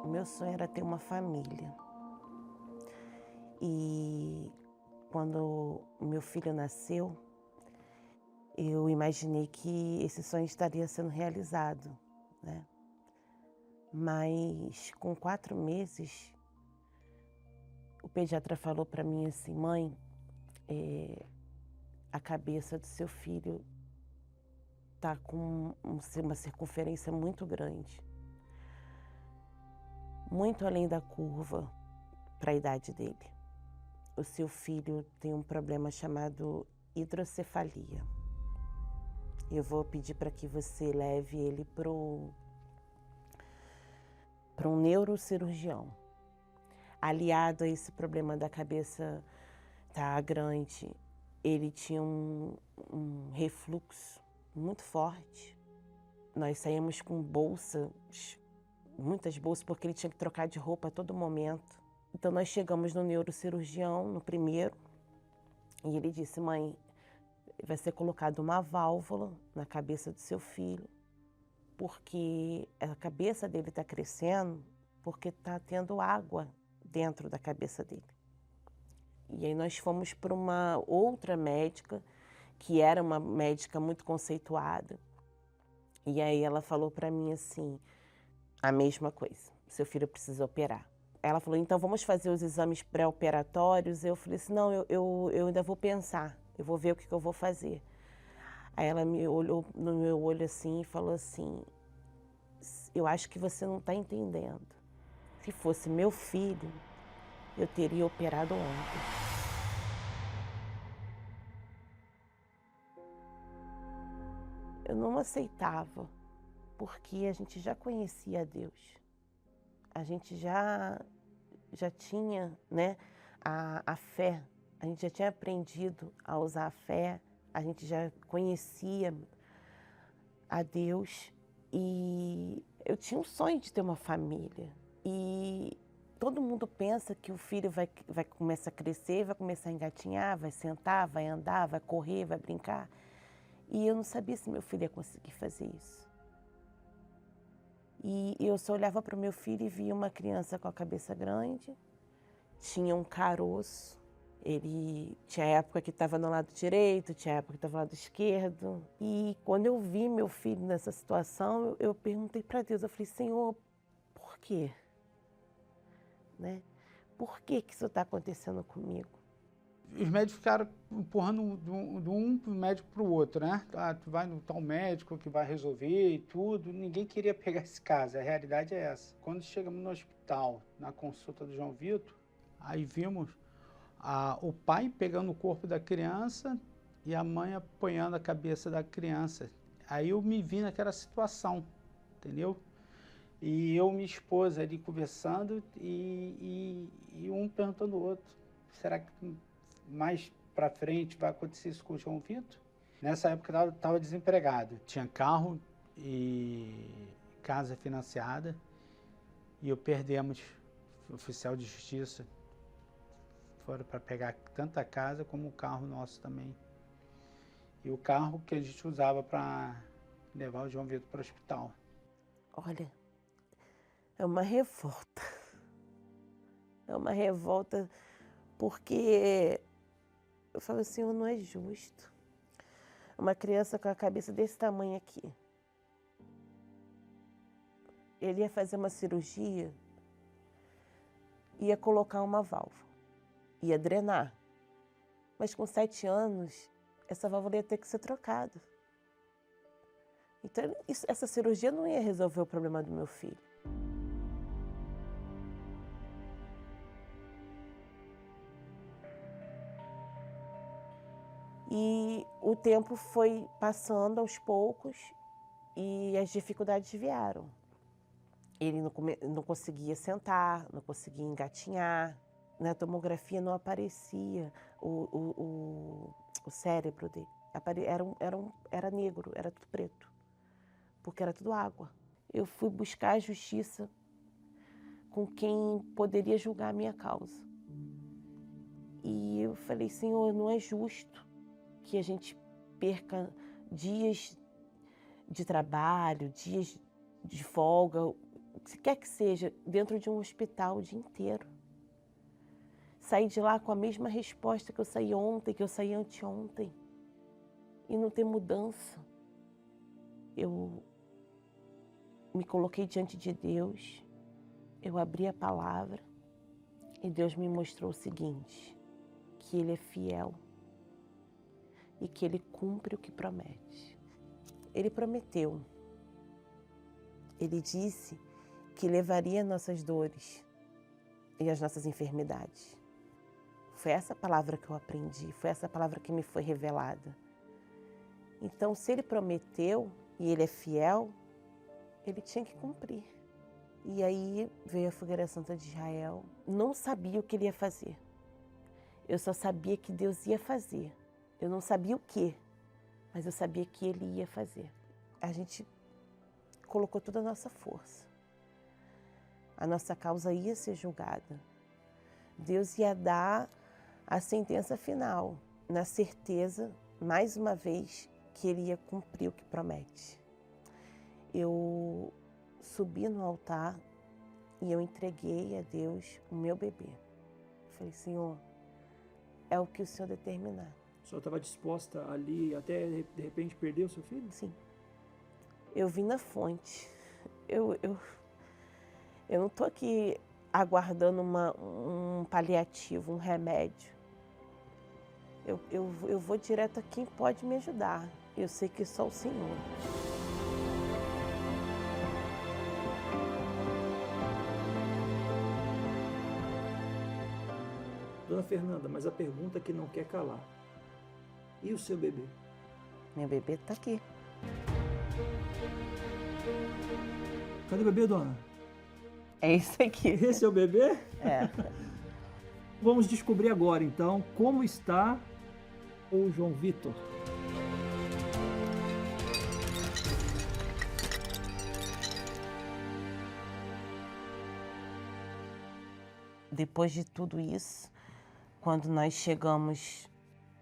O meu sonho era ter uma família. E quando o meu filho nasceu, eu imaginei que esse sonho estaria sendo realizado, né. Mas com 4 meses, o pediatra falou para mim assim: "Mãe, a cabeça do seu filho tá com uma circunferência muito grande, muito além da curva para a idade dele. O seu filho tem um problema chamado hidrocefalia. Eu vou pedir para que você leve ele para um neurocirurgião. Aliado a esse problema da cabeça tá grande, ele tinha um refluxo muito forte. Nós saímos com bolsas, muitas bolsas, porque ele tinha que trocar de roupa a todo momento. Então nós chegamos no neurocirurgião, no primeiro, e ele disse: "Mãe, vai ser colocada uma válvula na cabeça do seu filho, porque a cabeça dele está crescendo, porque está tendo água dentro da cabeça dele". E aí nós fomos para uma outra médica, que era uma médica muito conceituada, e aí ela falou para mim assim, a mesma coisa: "Seu filho precisa operar". Ela falou: "Então vamos fazer os exames pré-operatórios?". Eu falei assim: "Não, eu ainda vou pensar, eu vou ver o que que eu vou fazer". Aí ela me olhou no meu olho assim e falou assim: "Eu acho que você não está entendendo. Se fosse meu filho, eu teria operado ontem". Eu não aceitava, porque a gente já conhecia a Deus. A gente já tinha, né, a fé, a gente já tinha aprendido a usar a fé, a gente já conhecia a Deus, e eu tinha um sonho de ter uma família. E todo mundo pensa que o filho vai começar a crescer, vai começar a engatinhar, vai sentar, vai andar, vai correr, vai brincar. E eu não sabia se meu filho ia conseguir fazer isso. E eu só olhava para o meu filho e via uma criança com a cabeça grande, tinha um caroço, ele tinha época que estava no lado direito, tinha época que estava no lado esquerdo. E quando eu vi meu filho nessa situação, eu perguntei para Deus, eu falei: "Senhor, por quê? Né? Por que que isso está acontecendo comigo?". Os médicos ficaram empurrando de um médico para o outro, né? "Ah, tu vai no tal médico que vai resolver e tudo". Ninguém queria pegar esse caso, a realidade é essa. Quando chegamos no hospital, na consulta do João Vitor, aí vimos o pai pegando o corpo da criança e a mãe apoiando a cabeça da criança. Aí eu me vi naquela situação, entendeu? E eu e minha esposa ali conversando e um perguntando ao outro: será que mais para frente vai acontecer isso com o João Vitor? Nessa época eu estava desempregado, tinha carro e casa financiada, e eu perdemos o oficial de justiça, foram para pegar tanto a casa como o carro nosso também. E o carro que a gente usava para levar o João Vitor para o hospital. Olha, é uma revolta, é uma revolta, porque eu falo: "Senhor, não é justo. Uma criança com a cabeça desse tamanho aqui, ele ia fazer uma cirurgia, ia colocar uma válvula, ia drenar, mas com 7 anos, essa válvula ia ter que ser trocada. Então essa cirurgia não ia resolver o problema do meu filho". E o tempo foi passando aos poucos e as dificuldades vieram. Ele não conseguia sentar, não conseguia engatinhar, na tomografia não aparecia o cérebro dele, era negro, era tudo preto, porque era tudo água. Eu fui buscar a justiça com quem poderia julgar a minha causa. E eu falei: "Senhor, não é justo que a gente perca dias de trabalho, dias de folga, se quer que seja, dentro de um hospital o dia inteiro. Sair de lá com a mesma resposta que eu saí ontem, que eu saí anteontem. E não ter mudança. Eu me coloquei diante de Deus, eu abri a palavra e Deus me mostrou o seguinte, que Ele é fiel e que Ele cumpre o que promete. Ele prometeu, Ele disse que levaria nossas dores e as nossas enfermidades. Foi essa palavra que eu aprendi, foi essa palavra que me foi revelada. Então, se Ele prometeu e Ele é fiel, Ele tinha que cumprir. E aí veio a Fogueira Santa de Israel. Não sabia o que Ele ia fazer. Eu só sabia que Deus ia fazer. Eu não sabia o quê, mas eu sabia que Ele ia fazer. A gente colocou toda a nossa força. A nossa causa ia ser julgada. Deus ia dar a sentença final, na certeza, mais uma vez, que Ele ia cumprir o que promete. Eu subi no altar e eu entreguei a Deus o meu bebê. Falei, Senhor, é o que o Senhor determinar. A senhora estava disposta ali até de repente perder o seu filho? Sim. Eu vim na fonte. Eu não estou aqui aguardando um paliativo, um remédio. Eu vou direto a quem pode me ajudar. Eu sei que só o Senhor. Dona Fernanda, mas a pergunta que não quer calar. E o seu bebê? Meu bebê está aqui. Cadê o bebê, dona? É isso aqui. Esse é o bebê? É. Vamos descobrir agora, então, como está o João Vitor. Depois de tudo isso, quando nós chegamos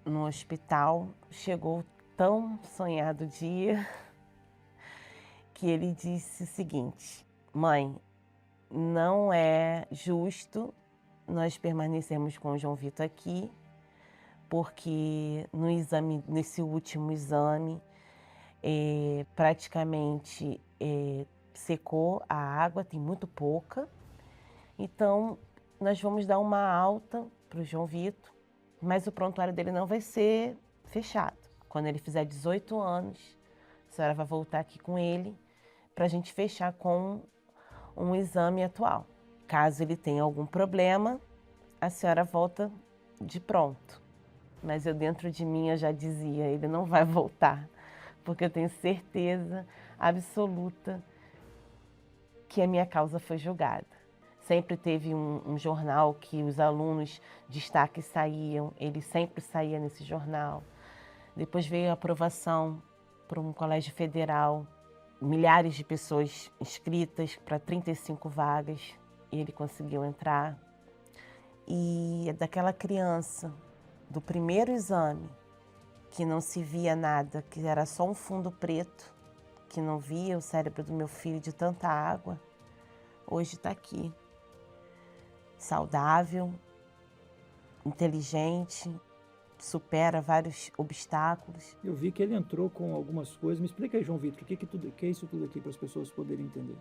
no hospital, chegou o tão sonhado dia que ele disse o seguinte: mãe, não é justo nós permanecermos com o João Vitor aqui, porque no exame, nesse último exame, praticamente secou a água, tem muito pouca. Então, nós vamos dar uma alta para o João Vitor, mas o prontuário dele não vai ser fechado. Quando ele fizer 18 anos, a senhora vai voltar aqui com ele para a gente fechar com um exame atual. Caso ele tenha algum problema, a senhora volta de pronto. Mas eu dentro de mim eu já dizia, ele não vai voltar, porque eu tenho certeza absoluta que a minha causa foi julgada. Sempre teve um jornal que os alunos destaques saíam, ele sempre saía nesse jornal. Depois veio a aprovação para um colégio federal, milhares de pessoas inscritas para 35 vagas, e ele conseguiu entrar. E daquela criança, do primeiro exame, que não se via nada, que era só um fundo preto, que não via o cérebro do meu filho de tanta água, hoje está aqui. Saudável, inteligente, supera vários obstáculos. Eu vi que ele entrou com algumas coisas. Me explica aí, João Vitor, o que é isso tudo aqui para as pessoas poderem entender?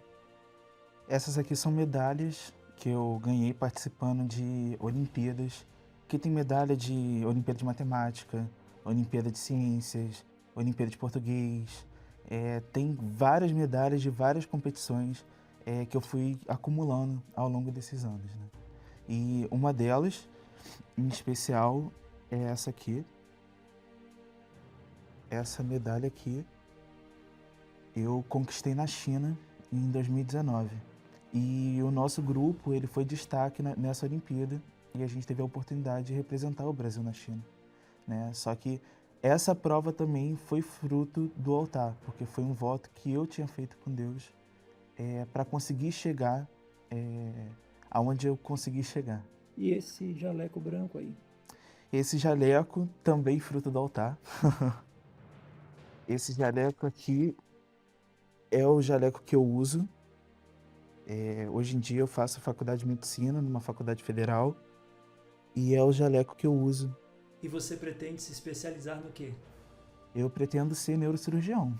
Essas aqui são medalhas que eu ganhei participando de Olimpíadas, que tem medalha de Olimpíada de Matemática, Olimpíada de Ciências, Olimpíada de Português. Tem várias medalhas de várias competições que eu fui acumulando ao longo desses anos, né? E uma delas, em especial, é essa aqui. Essa medalha aqui eu conquistei na China em 2019. E o nosso grupo ele foi destaque nessa Olimpíada e a gente teve a oportunidade de representar o Brasil na China, né? Só que essa prova também foi fruto do altar, porque foi um voto que eu tinha feito com Deus para conseguir chegar aonde eu consegui chegar. E esse jaleco branco aí? Esse jaleco também fruto do altar. Esse jaleco aqui é o jaleco que eu uso Hoje em dia eu faço faculdade de medicina numa faculdade federal e é o jaleco que eu uso. E você pretende se especializar no quê? Eu pretendo ser neurocirurgião.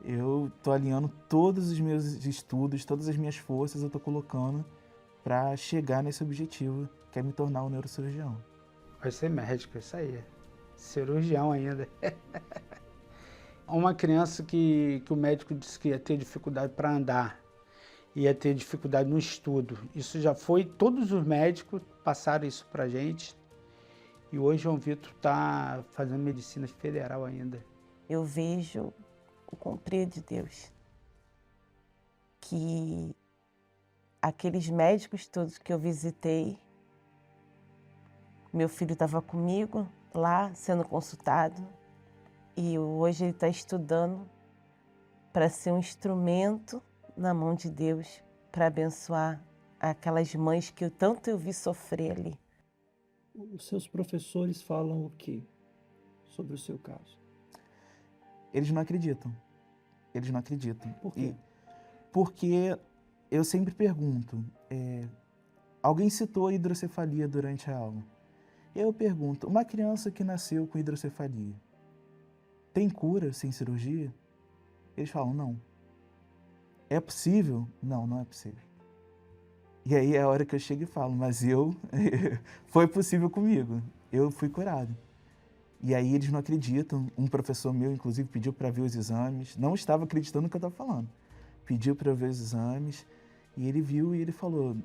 Eu tô alinhando todos os meus estudos, todas as minhas forças eu tô colocando para chegar nesse objetivo, que é me tornar um neurocirurgião. Vai ser médico, isso aí. Cirurgião ainda. Uma criança que o médico disse que ia ter dificuldade para andar, ia ter dificuldade no estudo. Isso já foi, todos os médicos passaram isso pra gente. E hoje João Vitor está fazendo medicina federal ainda. Eu vejo o cumprir de Deus. Que aqueles médicos todos que eu visitei, meu filho estava comigo lá, sendo consultado, e hoje ele está estudando para ser um instrumento na mão de Deus para abençoar aquelas mães que tanto eu vi sofrer ali. Os seus professores falam o quê sobre o seu caso? Eles não acreditam. Eles não acreditam. Por quê? Porque eu sempre pergunto, alguém citou a hidrocefalia durante a aula. Eu pergunto, uma criança que nasceu com hidrocefalia, tem cura sem cirurgia? Eles falam, não. É possível? Não, não é possível. E aí é a hora que eu chego e falo, mas foi possível comigo, eu fui curado. E aí eles não acreditam, um professor meu, inclusive, pediu para ver os exames, não estava acreditando no que eu estava falando. Pediu para ver os exames, e ele viu e ele falou,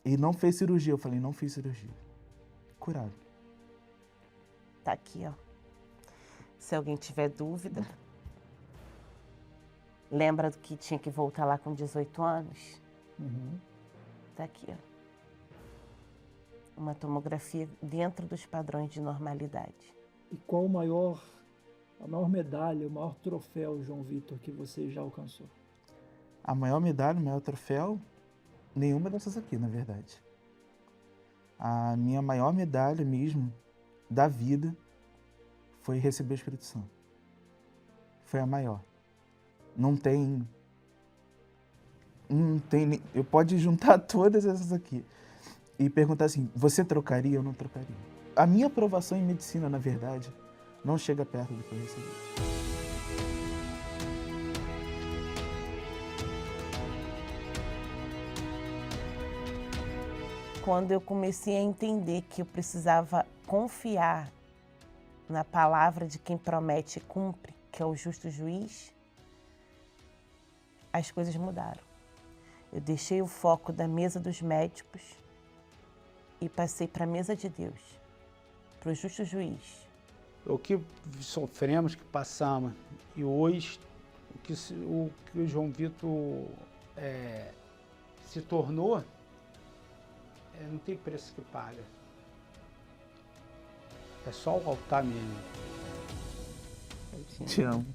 e não fez cirurgia. Eu falei, não fiz cirurgia. Curado. Tá aqui, ó. Se alguém tiver dúvida, lembra do que tinha que voltar lá com 18 anos? Tá aqui, ó. Uma tomografia dentro dos padrões de normalidade. E qual a maior medalha, o maior troféu, João Vitor, que você já alcançou? A maior medalha, o maior troféu, nenhuma dessas aqui, na verdade. A minha maior medalha mesmo, da vida, foi receber o Espírito Santo. Foi a maior. Não tem... Eu posso juntar todas essas aqui e perguntar assim, você trocaria ou não trocaria? A minha aprovação em medicina, na verdade, não chega perto do que eu recebi. Quando eu comecei a entender que eu precisava confiar na palavra de quem promete e cumpre, que é o justo juiz, as coisas mudaram. Eu deixei o foco da mesa dos médicos e passei para a mesa de Deus, para o justo juiz. O que sofremos, que passamos, e hoje o que o João Vitor se tornou, não tem preço que paga. É só o altar mesmo. Te amo.